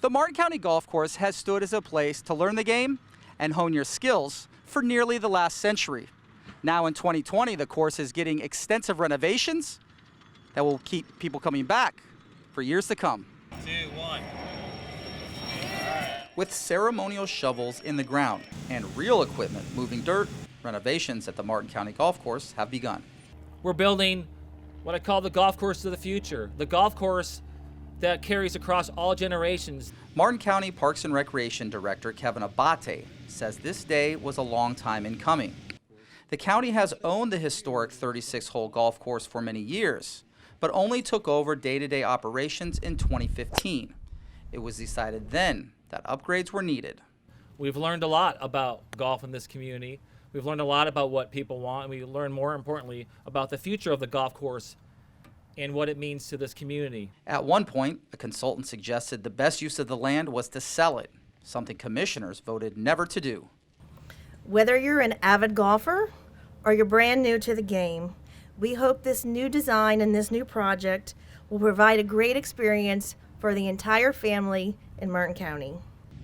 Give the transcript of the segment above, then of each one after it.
The Martin County Golf Course has stood as a place to learn the game and hone your skills for nearly the last century. Now in 2020, the course is getting extensive renovations that will keep people coming back for years to come. 2, 1. With ceremonial shovels in the ground and real equipment moving dirt, renovations at the Martin County Golf Course have begun. We're building what I call the golf course of the future, the golf course that carries across all generations. Martin County Parks and Recreation Director Kevin Abate says this day was a long time in coming. The county has owned the historic 36-hole golf course for many years, but only took over day-to-day operations in 2015. It was decided then that upgrades were needed. We've learned a lot about golf in this community. We've learned a lot about what people want, and we learned more importantly about the future of the golf course and what it means to this community. At one point, a consultant suggested the best use of the land was to sell it, something commissioners voted never to do. Whether you're an avid golfer or you're brand new to the game, we hope this new design and this new project will provide a great experience for the entire family in Martin County.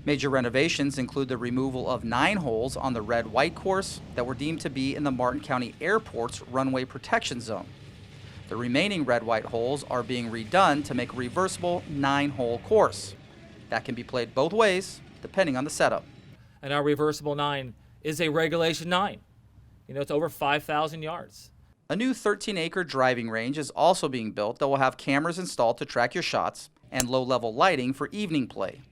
Major renovations include the removal of 9 holes on the red-white course that were deemed to be in the Martin County Airport's runway protection zone. The remaining red-white holes are being redone to make a reversible 9-hole course. That can be played both ways, depending on the setup. And our reversible 9 is a regulation 9. It's over 5,000 yards. A new 13-acre driving range is also being built that will have cameras installed to track your shots and low-level lighting for evening play.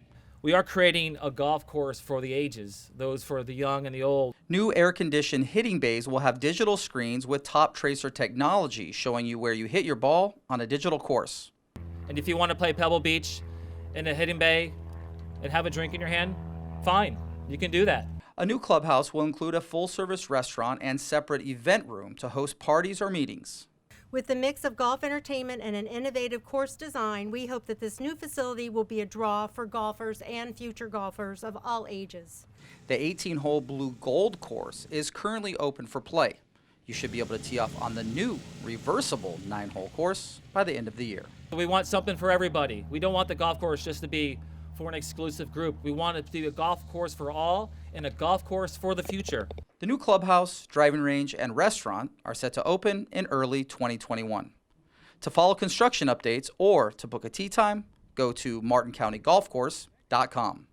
We are creating a golf course for the ages, those for the young and the old. New air-conditioned hitting bays will have digital screens with top tracer technology showing you where you hit your ball on a digital course. And if you want to play Pebble Beach in a hitting bay and have a drink in your hand, fine, you can do that. A new clubhouse will include a full-service restaurant and separate event room to host parties or meetings. With the mix of golf entertainment and an innovative course design, we hope that this new facility will be a draw for golfers and future golfers of all ages. The 18-hole Blugold course is currently open for play. You should be able to tee off on the new reversible 9-hole course by the end of the year. We want something for everybody. We don't want the golf course just to be for an exclusive group. We want it to be a golf course for all and a golf course for the future. The new clubhouse, driving range, and restaurant are set to open in early 2021. To follow construction updates or to book a tee time, go to martincountygolfcourse.com.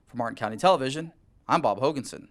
For Martin County Television, I'm Bob Hoganson.